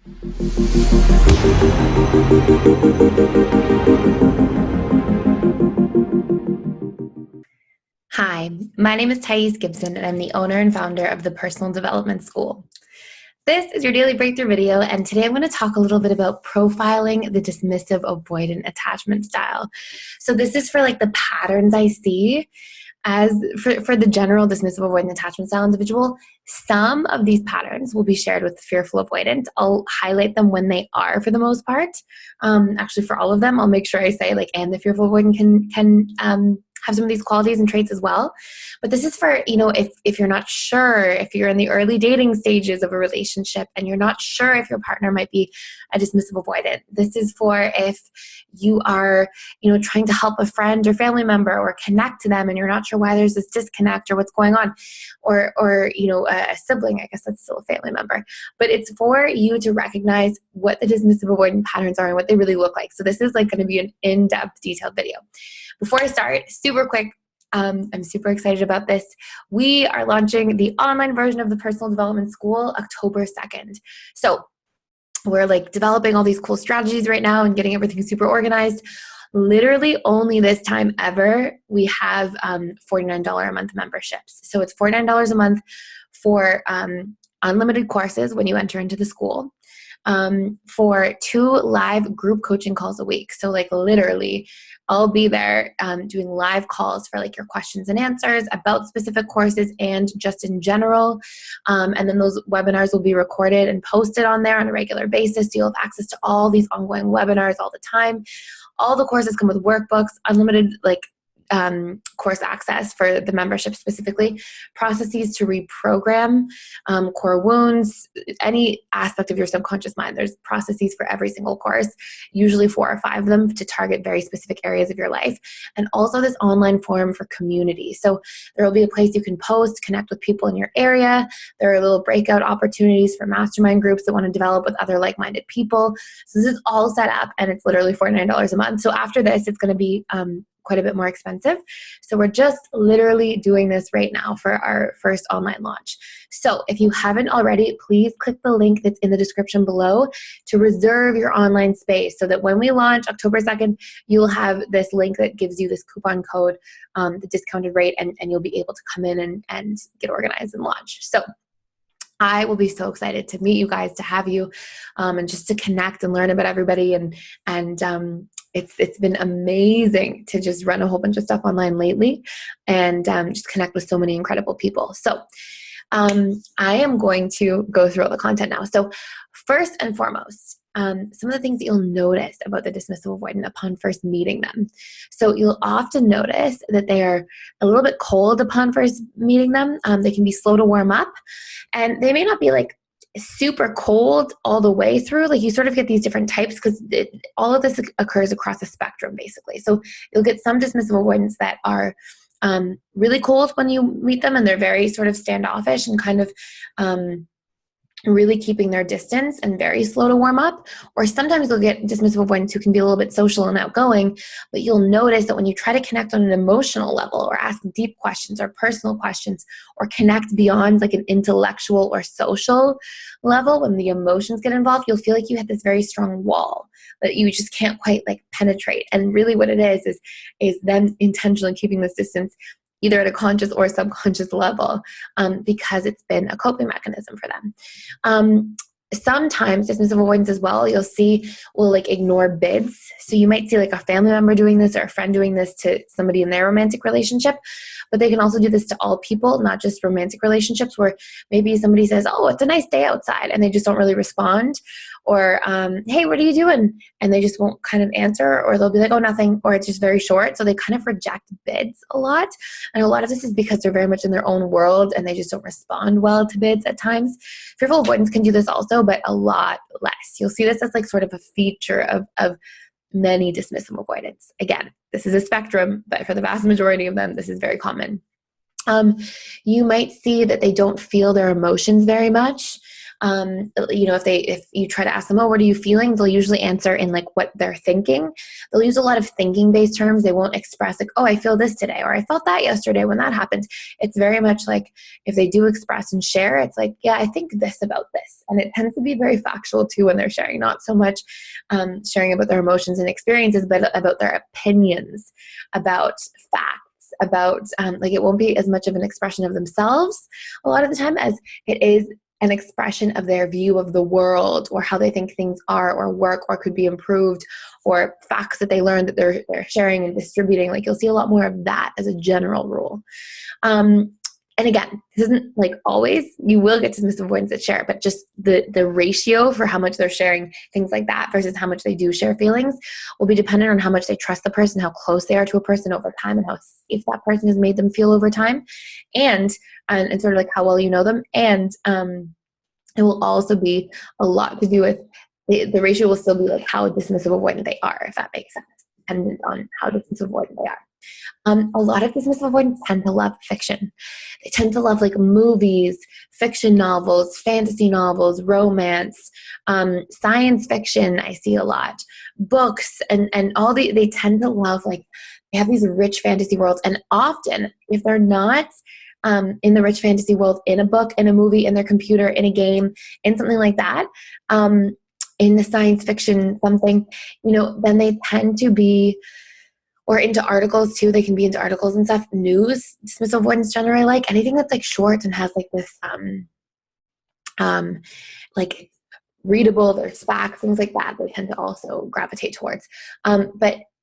Hi, my name is Gibson, and I'm the owner and founder of the Personal Development School. This is your daily breakthrough video, and today I'm going to talk a little bit about profiling the dismissive avoidant attachment style. So this is for like the patterns I see as for the general dismissive avoidant attachment style individual. Some of these patterns will be shared with the fearful avoidant. I'll highlight them when they are for the most part. Actually, for all of them, I'll make sure I say like, and the fearful avoidant can have some of these qualities and traits as well. But this is for, if you're not sure, if you're in the early dating stages of a relationship and you're not sure if your partner might be a dismissive avoidant. This is for if you are, trying to help a friend or family member or connect to them and you're not sure why there's this disconnect or what's going on, or a sibling. I guess that's still a family member. But it's for you to recognize what the dismissive avoidant patterns are and what they really look like. So this is like going to be an in-depth, detailed video. Before I start, super quick, I'm super excited about this. We are launching the online version of the Personal Development School October 2nd. So we're like developing all these cool strategies right now and getting everything super organized. Literally only this time ever, we have $49 a month memberships. So it's $49 a month for unlimited courses when you enter into the school. For 2 live group coaching calls a week. So like literally I'll be there doing live calls for like your questions and answers about specific courses and just in general. And then those webinars will be recorded and posted on there on a regular basis. So you'll have access to all these ongoing webinars all the time. All the courses come with workbooks, unlimited course access for the membership specifically, processes to reprogram core wounds, any aspect of your subconscious mind. There's processes for every single course, usually 4 or 5 of them to target very specific areas of your life. And also this online forum for community. So there will be a place you can post, connect with people in your area. There are little breakout opportunities for mastermind groups that want to develop with other like-minded people. So this is all set up and it's literally $49 a month. So after this, it's going to be quite a bit more expensive. So we're just literally doing this right now for our first online launch. So if you haven't already, please click the link that's in the description below to reserve your online space so that when we launch October 2nd, you'll have this link that gives you this coupon code, the discounted rate, and you'll be able to come in and get organized and launch. So I will be so excited to meet you guys, to have you, and just to connect and learn about everybody. And it's been amazing to just run a whole bunch of stuff online lately and just connect with so many incredible people. So I am going to go through all the content now. So first and foremost, some of the things that you'll notice about the dismissive avoidant upon first meeting them. So you'll often notice that they are a little bit cold upon first meeting them. They can be slow to warm up, and they may not be like super cold all the way through. Like you sort of get these different types because all of this occurs across a spectrum basically. So you'll get some dismissive avoidants that are really cold when you meet them, and they're very sort of standoffish and kind of really keeping their distance and very slow to warm up. Or sometimes you'll get dismissive avoidants who can be a little bit social and outgoing, but you'll notice that when you try to connect on an emotional level or ask deep questions or personal questions or connect beyond like an intellectual or social level, when the emotions get involved, you'll feel like you have this very strong wall that you just can't quite like penetrate. And really what it is them intentionally keeping this distance either at a conscious or subconscious level, because it's been a coping mechanism for them. Sometimes dismissive avoidance as well, you'll see will like ignore bids. So you might see like a family member doing this or a friend doing this to somebody in their romantic relationship, but they can also do this to all people, not just romantic relationships, where maybe somebody says, oh, it's a nice day outside, and they just don't really respond. Or, hey, what are you doing? And they just won't kind of answer, or they'll be like, oh, nothing, or it's just very short. So they kind of reject bids a lot. And a lot of this is because they're very much in their own world and they just don't respond well to bids at times. Fearful avoidance can do this also, but a lot less. You'll see this as like sort of a feature of many dismissive avoidants. Again, this is a spectrum, but for the vast majority of them, this is very common. You might see that they don't feel their emotions very much. If you try to ask them, oh, what are you feeling? They'll usually answer in like what they're thinking. They'll use a lot of thinking-based terms. They won't express like, oh, I feel this today, or I felt that yesterday when that happened. It's very much like if they do express and share, it's like, yeah, I think this about this. And it tends to be very factual too when they're sharing, not so much sharing about their emotions and experiences, but about their opinions, about facts, about it won't be as much of an expression of themselves a lot of the time as it is an expression of their view of the world, or how they think things are or work or could be improved, or facts that they learned that they're sharing and distributing. Like, you'll see a lot more of that as a general rule. And again, this isn't like always, you will get dismissive avoidants that share, but just the ratio for how much they're sharing things like that versus how much they do share feelings will be dependent on how much they trust the person, how close they are to a person over time, and how safe that person has made them feel over time, and sort of like how well you know them. And it will also be a lot to do with the ratio will still be like how dismissive avoidant they are, if that makes sense, dependent on how dismissive avoidant they are. A lot of dismissive avoidants tend to love fiction. They tend to love like movies, fiction novels, fantasy novels, romance, science fiction. I see a lot, books, and all they tend to love, like, they have these rich fantasy worlds. And often, if they're not in the rich fantasy world, in a book, in a movie, in their computer, in a game, in something like that, in the science fiction something, then they tend to be, or into articles too. They can be into articles and stuff. News, dismissive avoidants generally like anything that's like short and has like this like readable, there's facts, things like that. They tend to also gravitate towards.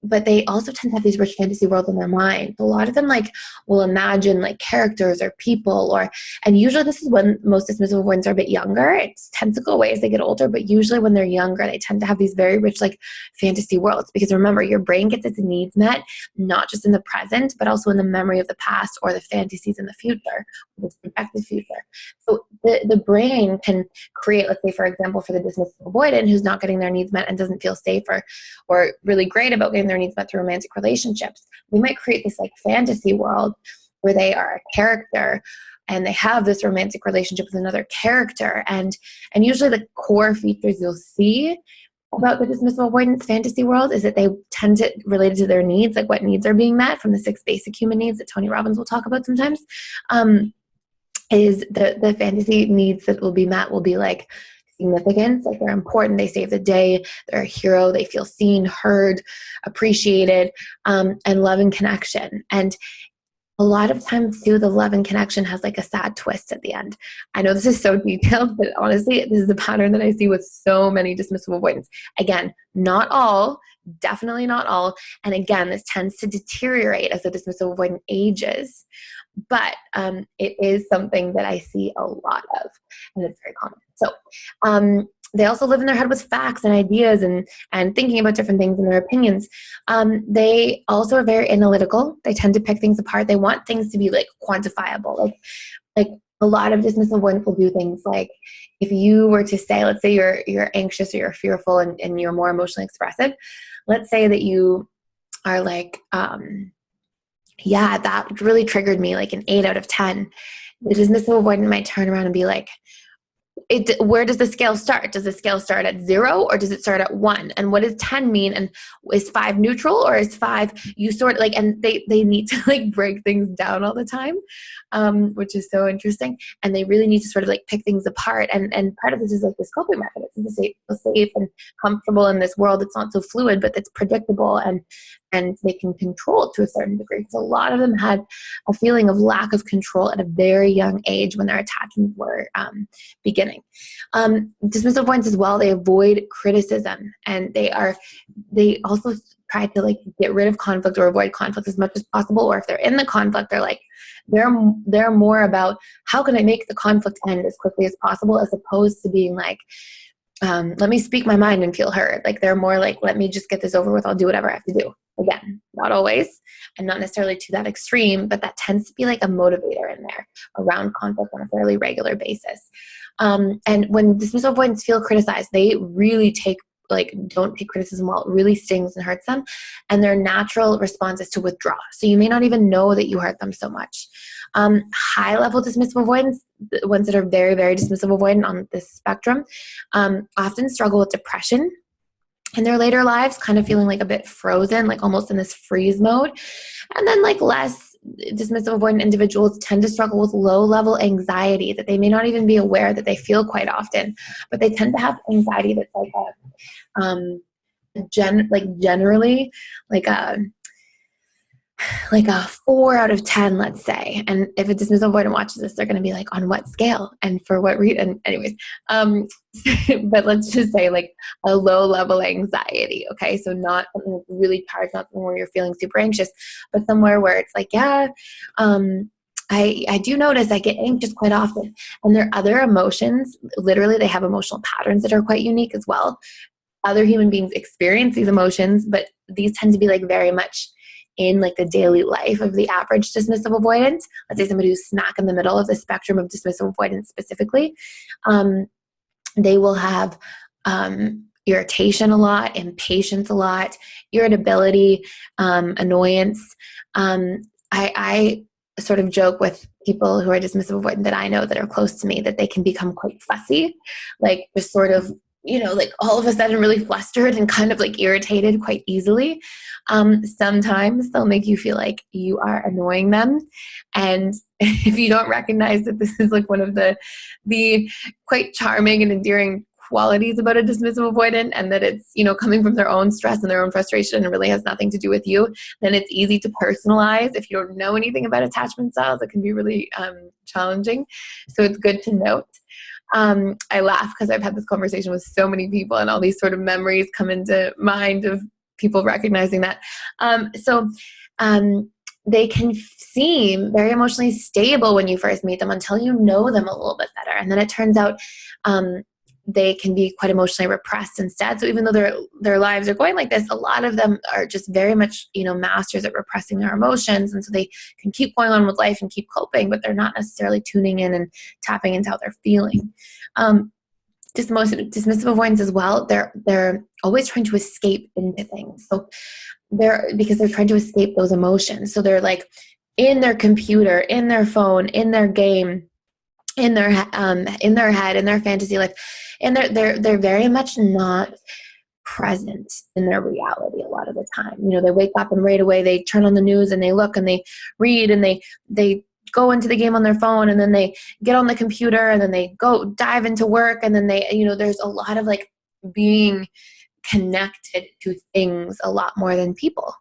But they also tend to have these rich fantasy worlds in their mind. A lot of them like will imagine like characters or people, and usually this is when most dismissive avoidants are a bit younger. It tends to go away as they get older, but usually when they're younger, they tend to have these very rich like fantasy worlds, because remember, your brain gets its needs met not just in the present, but also in the memory of the past or the fantasies in the future, the projected future. So the brain can create, let's say, for example, for the dismissive avoidant who's not getting their needs met and doesn't feel safe or really great about getting their needs met through romantic relationships, we might create this like fantasy world where they are a character and they have this romantic relationship with another character. And usually the core features you'll see about the dismissive avoidance fantasy world is that they tend to relate to their needs, like what needs are being met from the 6 basic human needs that Tony Robbins will talk about sometimes. Is the fantasy needs that will be met will be like significance, like they're important, they save the day, they're a hero, they feel seen, heard, appreciated, and love and connection. And a lot of times too, the love and connection has like a sad twist at the end. I know this is so detailed, but honestly, this is a pattern that I see with so many dismissive avoidants. Again, not all, definitely not all. And again, this tends to deteriorate as the dismissive avoidant ages. But it is something that I see a lot of, and it's very common. So they also live in their head with facts and ideas and thinking about different things and their opinions. They also are very analytical. They tend to pick things apart. They want things to be like quantifiable. Like a lot of dismissive avoidants will do things like, if you were to say, let's say you're anxious or you're fearful and you're more emotionally expressive. Let's say that you are like, yeah, that really triggered me, like an 8 out of 10. The dismissive avoidant might turn around and be like, where does the scale start? Does the scale start at 0 or does it start at 1? And what does 10 mean? And is 5 neutral or is 5, you sort of like, and they need to like break things down all the time, which is so interesting. And they really need to sort of like pick things apart. And part of this is like this coping mechanism to feel safe and comfortable in this world that's not so fluid, but that's predictable and they can control it to a certain degree. Because a lot of them had a feeling of lack of control at a very young age when their attachments were beginning. Dismissive avoidants as well, they avoid criticism, and they also try to like get rid of conflict or avoid conflict as much as possible. Or if they're in the conflict, they're more about how can I make the conflict end as quickly as possible, as opposed to being like, let me speak my mind and feel heard. Like they're more like, let me just get this over with. I'll do whatever I have to do. Again, not always, and not necessarily to that extreme, but that tends to be like a motivator in there around conflict on a fairly regular basis. And when dismissive avoidants feel criticized, they really take like don't take criticism well, it really stings and hurts them. And their natural response is to withdraw. So you may not even know that you hurt them so much. High level dismissive avoidance, the ones that are very, very dismissive avoidant on this spectrum, often struggle with depression in their later lives, kind of feeling like a bit frozen, like almost in this freeze mode. And then like less dismissive avoidant individuals tend to struggle with low level anxiety that they may not even be aware that they feel quite often, but they tend to have anxiety that's generally like a 4 out of 10, let's say. And if a dismissive avoidant watches this, they're going to be like, on what scale and for what reason? Anyways, but let's just say like a low level anxiety. Okay. So not something that's really hard, not something where you're feeling super anxious, but somewhere where it's like, yeah, I do notice I get anxious quite often. And there are other emotions. Literally, they have emotional patterns that are quite unique as well. Other human beings experience these emotions, but these tend to be like very much in like the daily life of the average dismissive avoidant. Let's say somebody who's smack in the middle of the spectrum of dismissive avoidance specifically. They will have irritation a lot, impatience a lot, irritability, annoyance. I sort of joke with people who are dismissive avoidant that I know that are close to me that they can become quite fussy, like just sort of, like all of a sudden really flustered and kind of like irritated quite easily. Sometimes they'll make you feel like you are annoying them. And if you don't recognize that this is like one of the quite charming and endearing qualities about a dismissive avoidant, and that it's, coming from their own stress and their own frustration and really has nothing to do with you, then it's easy to personalize. If you don't know anything about attachment styles, it can be really challenging. So it's good to note. I laugh because I've had this conversation with so many people and all these sort of memories come into mind of people recognizing that. They can seem very emotionally stable when you first meet them until you know them a little bit better. And then it turns out they can be quite emotionally repressed instead. So even though their lives are going like this, a lot of them are just very much, masters at repressing their emotions. And so they can keep going on with life and keep coping, but they're not necessarily tuning in and tapping into how they're feeling. Dismissive avoidance as well, they're always trying to escape into things. So because they're trying to escape those emotions. So they're like in their computer, in their phone, in their game, in their head, in their fantasy life, and they're very much not present in their reality a lot of the time. They wake up and right away they turn on the news and they look and they read and they go into the game on their phone, and then they get on the computer, and then they go dive into work, and then they, there's a lot of like being connected to things a lot more than people.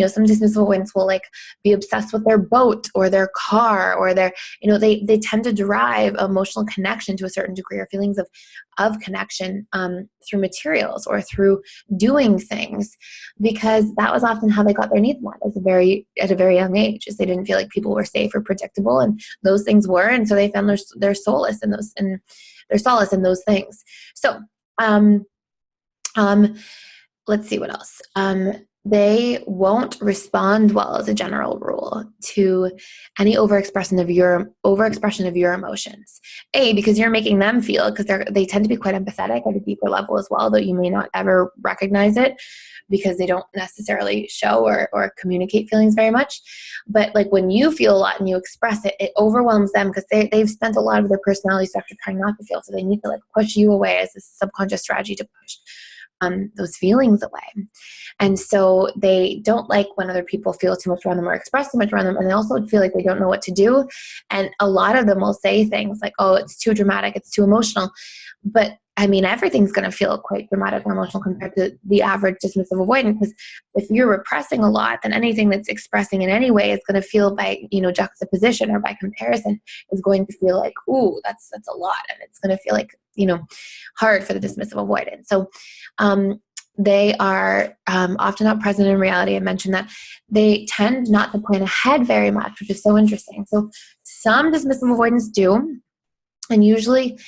Some dismissive avoidants will like be obsessed with their boat or their car or their, they tend to derive emotional connection to a certain degree, or feelings of connection through materials or through doing things, because that was often how they got their needs met at a very young age, is they didn't feel like people were safe or predictable, and those things were, and so they found their solace in those, and their solace in those things. So let's see what else. They won't respond well, as a general rule, to any overexpression of your emotions. Because you're making them feel, because they tend to be quite empathetic at a deeper level as well, though you may not ever recognize it because they don't necessarily show or communicate feelings very much. But like when you feel a lot and you express it, it overwhelms them, because they've spent a lot of their personality structure trying not to feel. So they need to like push you away as a subconscious strategy to push those feelings away. And so they don't like when other people feel too much around them or express too much around them, and they also feel like they don't know what to do. And a lot of them will say things like, oh, it's too dramatic, it's too emotional. But I mean, everything's going to feel quite dramatic or emotional compared to the average dismissive avoidant, because if you're repressing a lot, then anything that's expressing in any way is going to feel, by juxtaposition or by comparison, is going to feel like, ooh, that's a lot, and it's going to feel like hard for the dismissive avoidant. So they are often not present in reality. I mentioned that they tend not to plan ahead very much, which is so interesting. So some dismissive avoidants do, and usually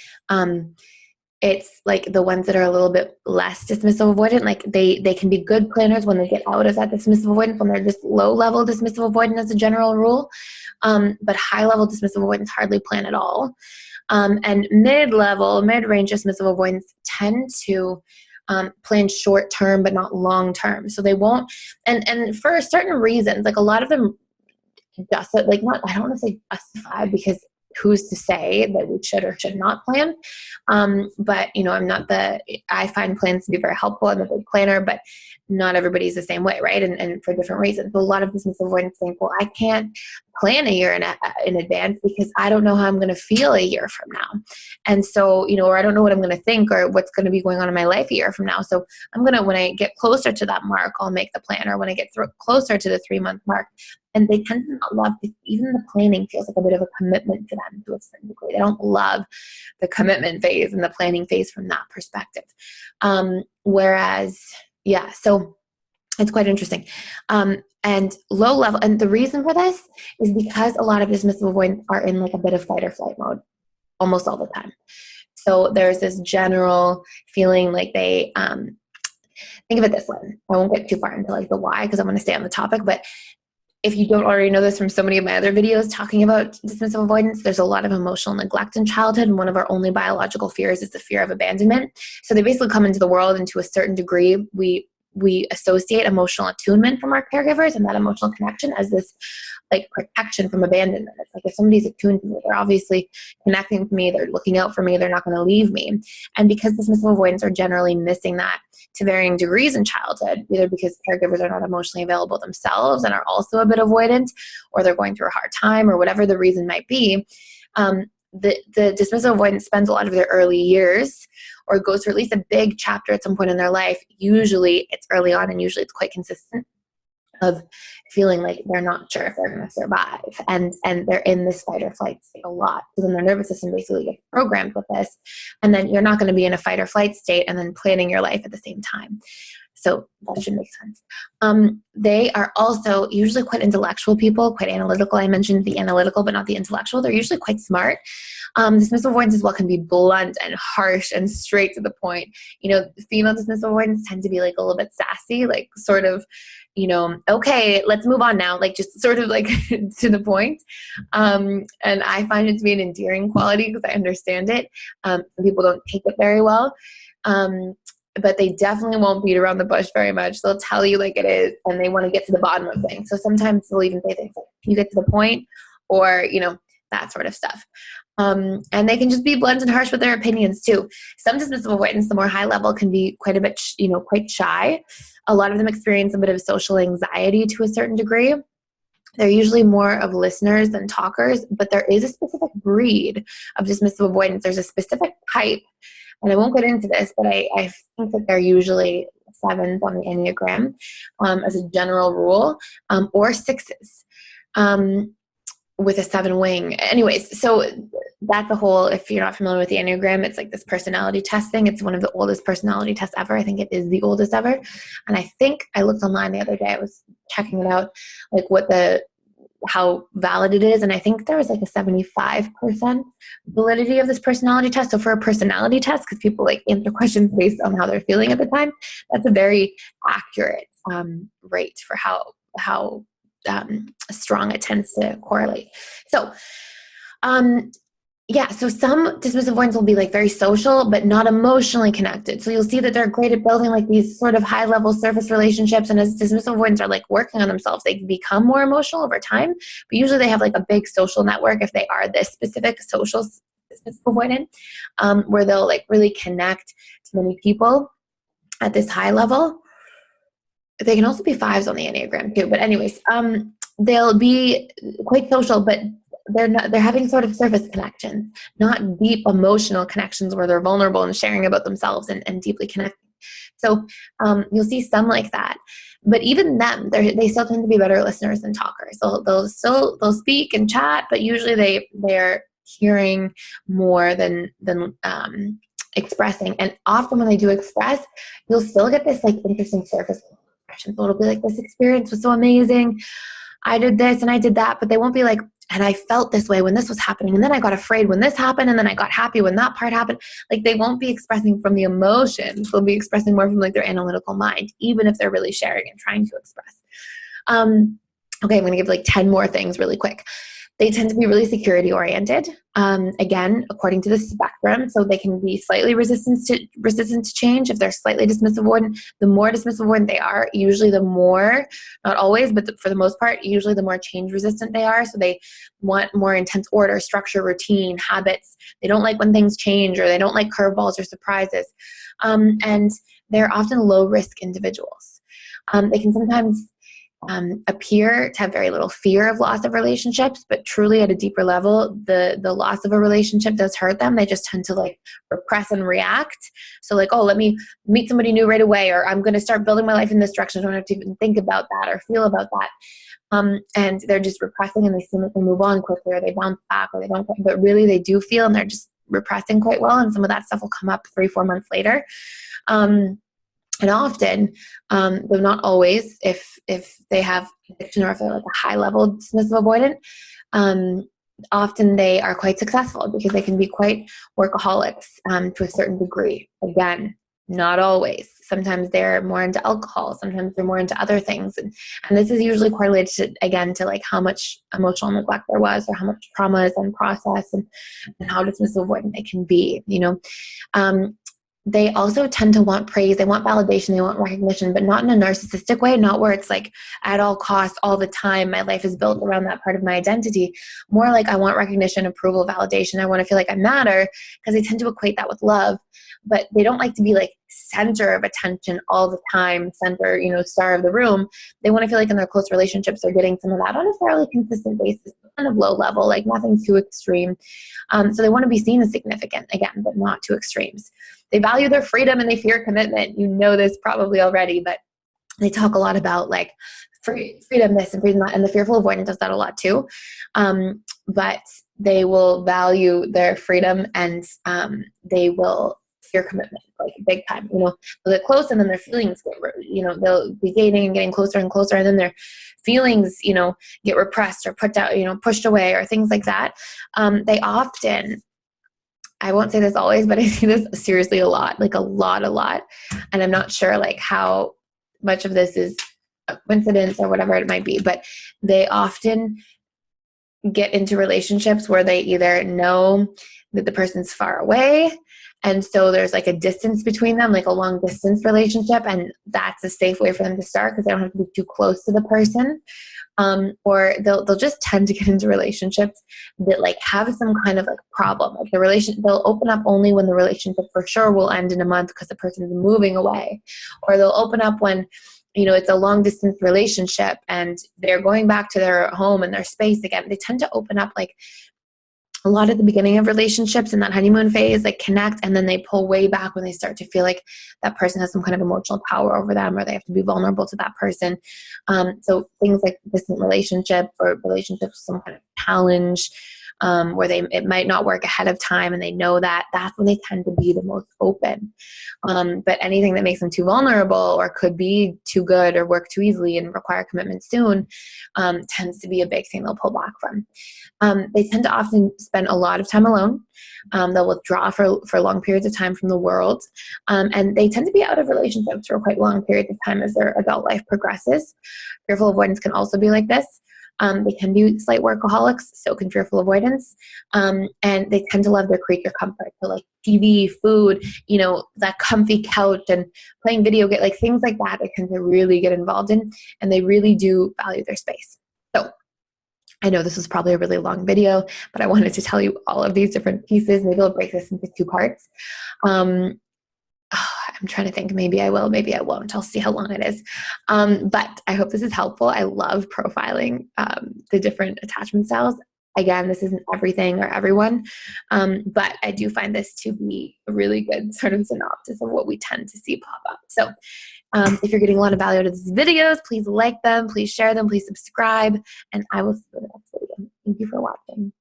it's like the ones that are a little bit less dismissive avoidant, like they can be good planners when they get out of that dismissive avoidance, when they're just low-level dismissive avoidant as a general rule. But high-level dismissive avoidants hardly plan at all. And mid-range dismissive avoidants tend to plan short term but not long term. So they won't, and for certain reasons, like a lot of them just like, not, I don't want to say justify, because who's to say that we should or should not plan. But I find plans to be very helpful. I'm a big planner, but not everybody's the same way, right? And for different reasons. So a lot of dismissive avoidance think, well, I can't plan a year in advance because I don't know how I'm going to feel a year from now. And so, or I don't know what I'm going to think or what's going to be going on in my life a year from now. So when I get closer to that mark, I'll make the plan, or when I get closer to the 3-month mark. And they tend to not love, even the planning feels like a bit of a commitment to them to a certain degree. They don't love the commitment phase and the planning phase from that perspective. Whereas, yeah, so it's quite interesting. And low level, and the reason for this is because a lot of dismissive avoidants are in like a bit of fight or flight mode almost all the time. So there's this general feeling like they, think of it this way. I won't get too far into like the why because I want to stay on the topic, but if you don't already know this from so many of my other videos talking about dismissive avoidance, there's a lot of emotional neglect in childhood, and one of our only biological fears is the fear of abandonment. So they basically come into the world, and to a certain degree, we associate emotional attunement from our caregivers and that emotional connection as this like protection from abandonment. It's like if somebody's attuned to me, they're obviously connecting to me, they're looking out for me, they're not going to leave me. And because dismissive avoidants are generally missing that to varying degrees in childhood, either because caregivers are not emotionally available themselves and are also a bit avoidant, or they're going through a hard time, or whatever the reason might be, the dismissive avoidant spends a lot of their early years, or goes through at least a big chapter at some point in their life. Usually it's early on, and usually it's quite consistent, of feeling like they're not sure if they're going to survive, and they're in this fight or flight state a lot. So then their nervous system basically gets programmed with this, and then you're not going to be in a fight or flight state and then planning your life at the same time. So that should make sense. They are also usually quite intellectual people, quite analytical. I mentioned the analytical, but not the intellectual. They're usually quite smart. Dismissive avoidance as well can be blunt and harsh and straight to the point. Female dismissive avoidants tend to be like a little bit sassy, like sort of, okay, let's move on now, like just sort of like to the point. And I find it to be an endearing quality because I understand it. Some people don't take it very well. But they definitely won't beat around the bush very much. They'll tell you like it is, and they want to get to the bottom of things. So sometimes they'll even say things like, you get to the point, or, that sort of stuff. And they can just be blunt and harsh with their opinions too. Some dismissive avoidance, the more high level, can be quite a bit, quite shy. A lot of them experience a bit of social anxiety to a certain degree. They're usually more of listeners than talkers, but there is a specific breed of dismissive avoidance. There's a specific type, and I won't get into this, but I think that they're usually 7s on the Enneagram as a general rule, or 6s with a 7 wing. Anyways, so that's a whole, if you're not familiar with the Enneagram, it's like this personality testing. It's one of the oldest personality tests ever. I think it is the oldest ever. And I think I looked online the other day, I was checking it out, like how valid it is, and I think there was like a 75% validity of this personality test. So for a personality test, because people like answer questions based on how they're feeling at the time, that's a very accurate rate for how strong it tends to correlate. So so some dismissive avoidants will be like very social, but not emotionally connected. So you'll see that they're great at building like these sort of high level surface relationships. And as dismissive avoidants are like working on themselves, they can become more emotional over time. But usually they have like a big social network if they are this specific social dismissive avoidant, where they'll like really connect to many people at this high level. They can also be 5s on the Enneagram too. But anyways, they'll be quite social, but they're having sort of surface connections, not deep emotional connections where they're vulnerable and sharing about themselves and deeply connecting. So you'll see some like that, but even them, they still tend to be better listeners than talkers. They'll speak and chat, but usually they're hearing more than expressing. And often when they do express, you'll still get this like interesting surface expression. So it'll be like, this experience was so amazing, I did this and I did that, but they won't be like, and I felt this way when this was happening, and then I got afraid when this happened, and then I got happy when that part happened. Like they won't be expressing from the emotions. They'll be expressing more from like their analytical mind, even if they're really sharing and trying to express. Okay, I'm going to give like 10 more things really quick. They tend to be really security oriented. Again, according to the spectrum, so they can be slightly resistant to change. If they're slightly dismissive avoidant, the more dismissive avoidant they are, usually the more, not always, but for the most part, usually the more change resistant they are. So they want more intense order, structure, routine, habits. They don't like when things change, or they don't like curveballs or surprises. And they're often low risk individuals. They can sometimes appear to have very little fear of loss of relationships, but truly at a deeper level, the loss of a relationship does hurt them. They just tend to like repress and react. So like, oh, let me meet somebody new right away, or I'm going to start building my life in this direction. I don't have to even think about that or feel about that. And they're just repressing, and they seem like they move on quickly, or they bounce back, or they don't, but really they do feel, and they're just repressing quite well. And some of that stuff will come up 3-4 months later. And often, though not always, if they have addiction, or if they're like a high level dismissive avoidant, often they are quite successful because they can be quite workaholics to a certain degree. Again, not always. Sometimes they're more into alcohol. Sometimes they're more into other things. And this is usually correlated to, again, to like how much emotional neglect there was, or how much trauma is unprocessed, and how dismissive avoidant they can be, you know. They also tend to want praise. They want validation. They want recognition, but not in a narcissistic way, not where it's like at all costs, all the time. My life is built around that part of my identity. More like I want recognition, approval, validation. I want to feel like I matter, because they tend to equate that with love, but they don't like to be like center of attention all the time, center, you know, star of the room. They want to feel like in their close relationships they're getting some of that on a fairly consistent basis, kind of low level, like nothing too extreme. So they want to be seen as significant, again, but not to extremes. They value their freedom and they fear commitment. You know this probably already, but they talk a lot about like freedom this and freedom that, and the fearful avoidant does that a lot too. But they will value their freedom, and they will fear commitment, like big time. You know, they'll get close, and then their feelings get, you know, they'll be dating and getting closer and closer, and then their feelings, you know, get repressed or put down, you know, pushed away, or things like that. They often, I won't say this always, but I see this seriously a lot, like a lot. And I'm not sure like how much of this is a coincidence or whatever it might be, but they often get into relationships where they either know that the person's far away, and so there's like a distance between them, like a long distance relationship, and that's a safe way for them to start because they don't have to be too close to the person. Or they'll just tend to get into relationships that like have some kind of like problem. Like they'll open up only when the relationship for sure will end in a month because the person is moving away. Or they'll open up when, you know, it's a long distance relationship and they're going back to their home and their space again. They tend to open up like a lot at the beginning of relationships in that honeymoon phase, like connect, and then they pull way back when they start to feel like that person has some kind of emotional power over them, or they have to be vulnerable to that person. So things like distant relationship, or relationships with some kind of challenge, where it might not work ahead of time, and they know that's when they tend to be the most open. But anything that makes them too vulnerable, or could be too good, or work too easily and require commitment soon, tends to be a big thing they'll pull back from. They tend to often spend a lot of time alone. They'll withdraw for long periods of time from the world. And they tend to be out of relationships for quite long periods of time as their adult life progresses. Fearful avoidance can also be like this. They can be slight workaholics, so can fearful avoidance. And they tend to love their creature comfort. So like TV, food, you know, that comfy couch and playing video game, like things like that, they tend to really get involved in, and they really do value their space. So I know this was probably a really long video, but I wanted to tell you all of these different pieces. Maybe I'll break this into 2 parts. I'm trying to think, maybe I will, maybe I won't. I'll see how long it is. But I hope this is helpful. I love profiling the different attachment styles. Again, this isn't everything or everyone, but I do find this to be a really good sort of synopsis of what we tend to see pop up. So if you're getting a lot of value out of these videos, please like them, please share them, please subscribe, and I will see you in the next video. Thank you for watching.